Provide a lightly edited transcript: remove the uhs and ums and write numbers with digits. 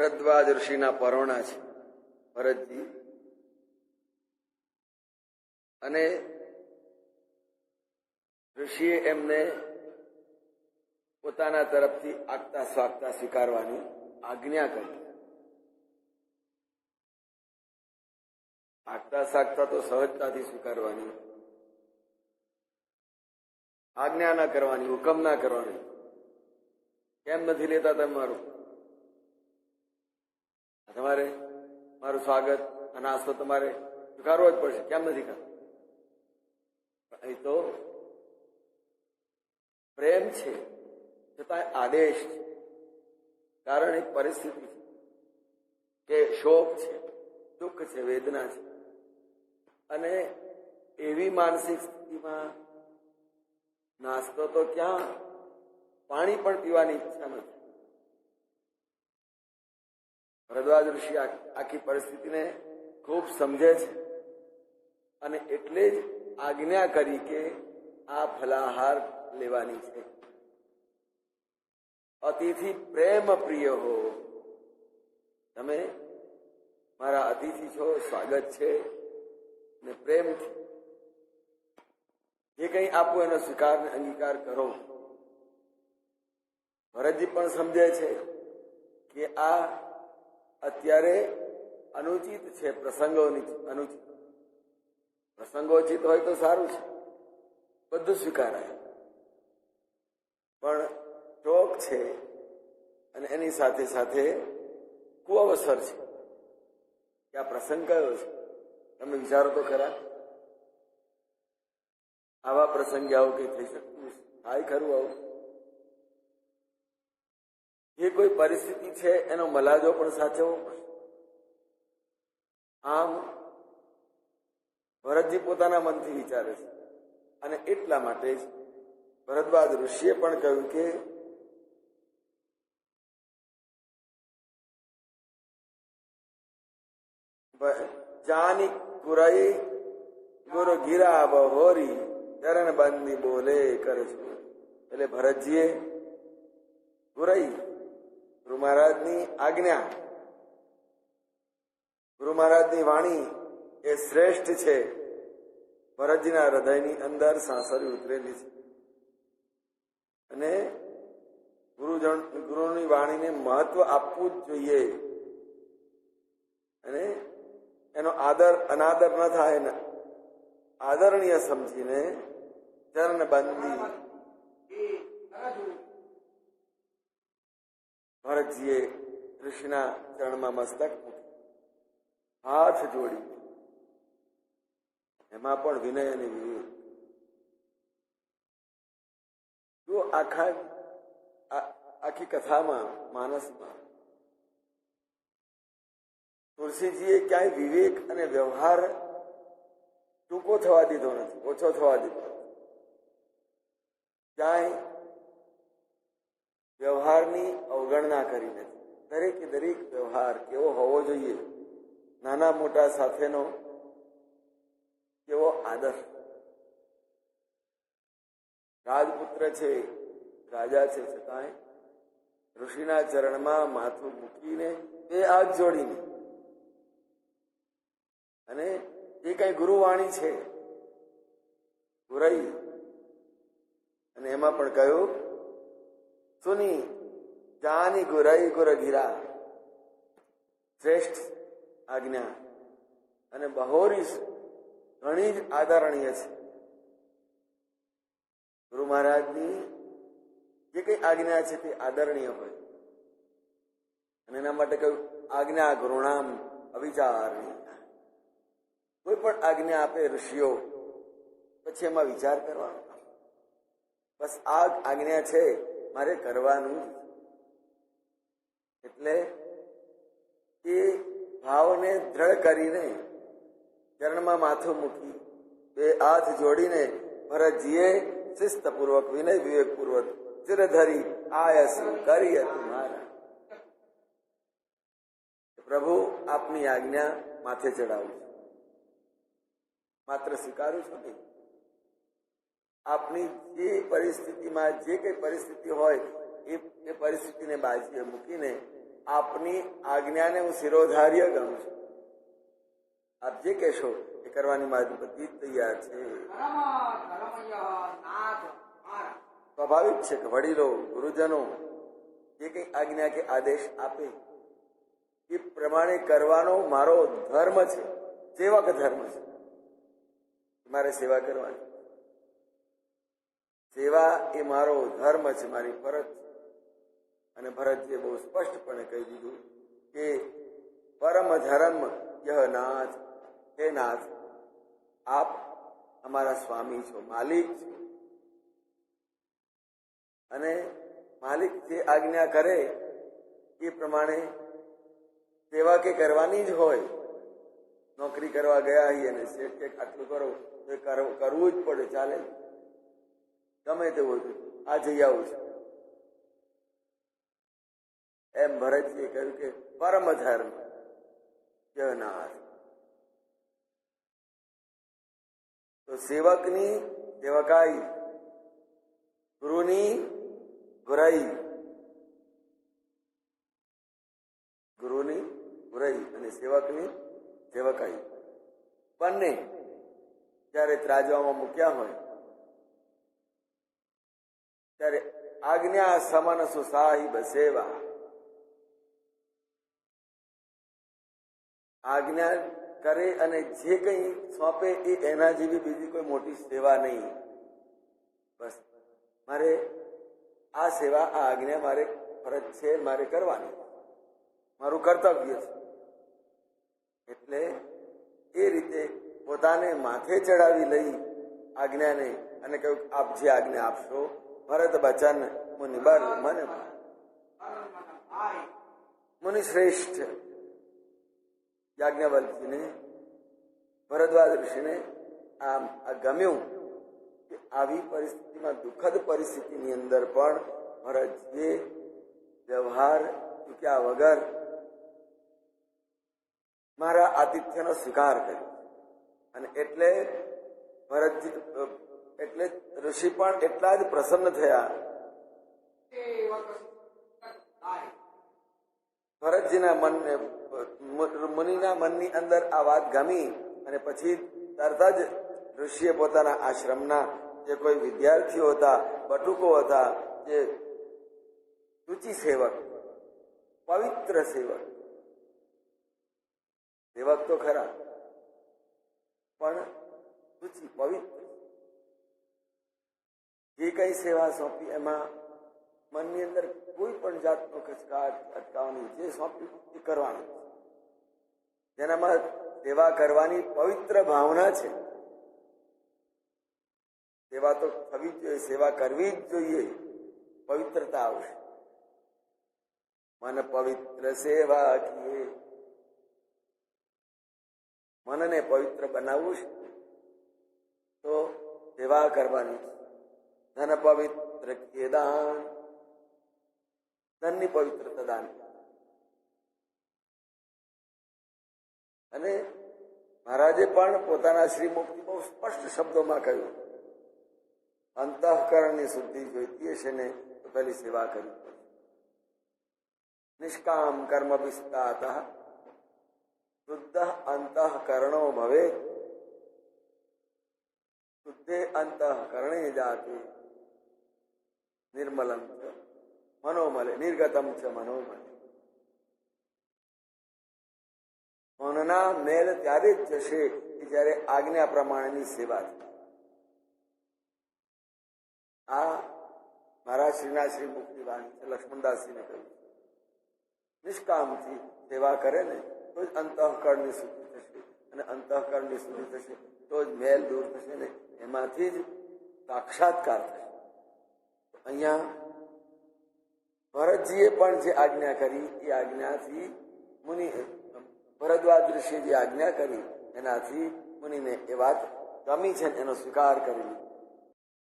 ભરદ્વાજ ઋષિના પરોણા છે ભરતજી, અને ઋષિએ એમને પોતાના તરફથી આગતા સ્વાગતા સ્વીકારવાની આજ્ઞા કરી. આગતા સ્વાગતા તો સહજતાથી સ્વીકારવાની, આજ્ઞા ના કરવાની, હુકમ ના કરવાની. કેમ નથી લેતા તમે મારું? તમારે મારું સ્વાગત અને નાસ્તો તમારે સ્વીકારવો જ પડશે. કેમ નથી કરતા? અહીં તો પ્રેમ છે છતાં આદેશ છે. કારણ એક પરિસ્થિતિ છે કે શોક છે, દુઃખ છે, વેદના છે, અને એવી માનસિક સ્થિતિમાં નાસ્તો તો ક્યાં, પાણી પણ પીવાની ઈચ્છા નથી. ભરદ્વાજ ઋષિ આખી પરિસ્થિતિને ખૂબ સમજે છે અને એટલે જ આજ્ઞા કરી કે આ ફલાહાર લેવાની છે. અતિથિ પ્રેમ પ્રિય હો, તમે મારા અતિથિ છો, સ્વાગત છે ને પ્રેમથી જે કંઈ આપો એનો સ્વીકાર ને અંગીકાર કરો. ભરતજી પણ સમજે છે કે આ અત્યારે અનુચિત છે, પ્રસંગોની અનુચિત. પ્રસંગોચિત હોય તો સારું છે, બધું સ્વીકારાય, પણ શોક છે અને એની સાથે સાથે કુઅવસર છે કે આ પ્રસંગ કયો છે. તમે વિચારો તો ખરા, આવા પ્રસંગે આવું કઈ થઈ શકતું થાય ખરું? આવું જે કોઈ પરિસ્થિતિ છે એનો મલાજો પણ સાચવવો પડશે. આમ ભરતજી પોતાના મનથી વિચારે છે અને એટલા માટે જ ભરદ્વાજ ઋષિએ પણ કહ્યું કે જાની ગુરાઈ ગુરુ ગીરા બહોરી ચરણ બંદી બોલે કરે છે. એટલે ભરતજીએ ગુરાઈ ગુરુ મહારાજની આજ્ઞા, ગુરુ મહારાજની વાણી એ શ્રેષ્ઠ છે. ભરતજીના હૃદયની અંદર સાંસળી ઉતરેલી છે અને ગુરુની વાણીને મહત્વ આપવું જ જોઈએ અને એનો આદર અનાદર ન થાય ને આદરણીય સમજીને ચરણ બંદી ભરતજીએ ઋષિના ચરણમાં મસ્તક મૂકી, હાથ જોડી, એમાં પણ વિનય અને વિવેક. જો આખી કથામાં, માનસમાં તુલસીજીએ ક્યાંય વિવેક અને વ્યવહાર ટૂંકો થવા દીધો નથી, ઓછો થવા દીધો નથી. ક્યાંય વ્યવહારની અવગણના કરી નથી. દરેકે દરેક વ્યવહાર કેવો હોવો જોઈએ, નાના મોટા સાથેનો કેવો આદર. રાજપુત્ર છે, રાજા છે, છતાંય ઋષિના ચરણમાં માથું મૂકીને બે હાથ જોડીને, અને એ કઈ ગુરુવાણી છે ગુરાઈ, અને એમાં પણ કહ્યું સુની જાની ગુરાઈ ગુર ગીરા, શ્રેષ્ઠ આજ્ઞા અને બહોરી ઘણી જ આદરણીય છે. ગુરુ મહારાજની જે કઈ આજ્ઞા છે તે આદરણીય હોય, અને એના માટે કહ્યું આજ્ઞા ગુરુણામ અવિચારણીય. કોઈ પણ આજ્ઞા આપે ઋષિઓ, પછી એમાં વિચાર કરવાનો. બસ આ આજ્ઞા છે મારે કરવાનું. એટલે એ ભાવને દ્રઢ કરીને ચરણમાં માથું મૂકી બે હાથ જોડીને ભરતજીએ શિસ્તપૂર્વક વિનય વિવેકપૂર્વક ચિરધરી આયસ કરી મારા. પ્રભુ આપની આજ્ઞા માથે ચડાવું છું, માત્ર સ્વીકારું છું નહીં. આપની જે પરિસ્થિતિમાં જે કઈ પરિસ્થિતિ હોય એ પરિસ્થિતિને બાજુએ મૂકીને આપની આજ્ઞાને હું શિરોધાર્ય ગણું છું. આપ જે કહેશો એ કરવાની મારી બધી તૈયાર છે. સ્વાભાવિક છે કે વડીલો ગુરુજનો જે કઈ આજ્ઞા કે આદેશ આપે એ પ્રમાણે કરવાનો મારો ધર્મ છે, સેવક ધર્મ છે. મારે સેવા કરવાની, સેવા એ મારો ધર્મ છે, મારી ફરજ છે. અને ભરતજીએ બહુ સ્પષ્ટપણે કહી દીધું કે પરમ ધર્મ યહ નાથ, હે નાથ આપ અમારા સ્વામી છો, માલિક છો. અને માલિક જે આજ્ઞા કરે એ પ્રમાણે સેવા કે કરવાની જ હોય. નોકરી કરવા ગયા હોઈએ અને શેઠ કે આટલું કરો તો કરવું જ પડે, ચાલે, ગમે તેવું હતું, આ જઈ આવું છે. એમ ભરતજીએ કહ્યું કે પરમ ધર્મ જગન્નાથ. તો સેવકની સેવકાઈ, ગુરુની ગુરાઈ, ગુરુની ગુરાઈ અને સેવકની સેવકાઈ બંને જયારે ત્રાજવામાં મૂક્યા હોય ત્યારે આજ્ઞા સમન સુસાહિબ સેવા, આજ્ઞા કરે અને જે કંઈ સોંપે એ એના જેવી બીજી કોઈ મોટી સેવા નહીં. બસ મારે આ સેવા, આ આજ્ઞા મારે ફરજ છે, મારે કરવાની, મારું કર્તવ્ય છે. એટલે એ રીતે પોતાને માથે ચડાવી લઈ આજ્ઞાને અને કહ્યું આપ જે આજ્ઞા આપશો ભરત બચન મુનિ બર મને મુનિ શ્રેષ્ઠ યાજ્ઞવલ્ક્યને, ભરદ્વાજ ઋષિને આ ગમ્યું કે આવી પરિસ્થિતિમાં, દુઃખદ પરિસ્થિતિની અંદર પણ ભરતજીએ વ્યવહાર ચૂક્યા વગર મારા આતિથ્યનો સ્વીકાર કર્યો. અને એટલે ભરતજી, એટલે ઋષિ પણ એટલા જ પ્રસન્ન થયા. ભરતજીના મનને, મુનિના મનની અંદર આ વાત ગમી અને પછી તરત જ ઋષિએ પોતાના આશ્રમના જે કોઈ વિદ્યાર્થીઓ હતા, બટુકો હતા, જે શુચિ સેવક, પવિત્ર સેવક, સેવક તો ખરા પણ શુચિ પવિત્ર, જે કઈ સેવા સોંપી એમાં મનની અંદર કોઈ પણ જાતનો ખચકાટ અટકાવવાની, જે સોંપ્યું એ કરવાનું, જેનામાં સેવા કરવાની પવિત્ર ભાવના છે. સેવા તો થવી જ જોઈએ, સેવા કરવી જ જોઈએ, પવિત્રતા આવશે. મન પવિત્ર સેવા કીએ, મનને પવિત્ર બનાવવું છે તો સેવા કરવાની છે. ધન પવિત્ર કીએ દાન, ધનની પવિત્રતા દાન. અને મહારાજે પણ પોતાના શ્રીમુખથી બહુ સ્પષ્ટ શબ્દોમાં કહ્યું, અંતઃકરણની શુદ્ધિ જોઈતી હશે ને તો પહેલી સેવા કરવી પડે. નિષ્કામ કર્મ વિસ્તાત શુદ્ધ અંતઃકરણો ભવેત, શુદ્ધે અંતઃકરણે જાતે નિર્મલમ ચ મનોમલે નિર્ગતમ ચ મનોમલે. મનના મેલ ત્યારે જ જશે કે જયારે આજ્ઞા પ્રમાણેની સેવા થાય. આ મારા શ્રીના શ્રી મુક્તિ વાણી છે. લક્ષ્મણદાસજીને કહ્યું, નિષ્કામથી સેવા કરે ને તો જ અંતઃકરણની શુદ્ધિ થશે, અને અંતઃકરણની શુદ્ધિ થશે તો જ મેલ દૂર થશે ને એમાંથી જ સાક્ષાત્કાર થશે. અહીંયા ભરતજીએ પણ જે આજ્ઞા કરી એ આજ્ઞાથી મુનિ, ભરદ્વાજ ઋષિએ જે આજ્ઞા કરી એનાથી મુનિને એ વાત ગમી છે, એનો સ્વીકાર કરી લીધો.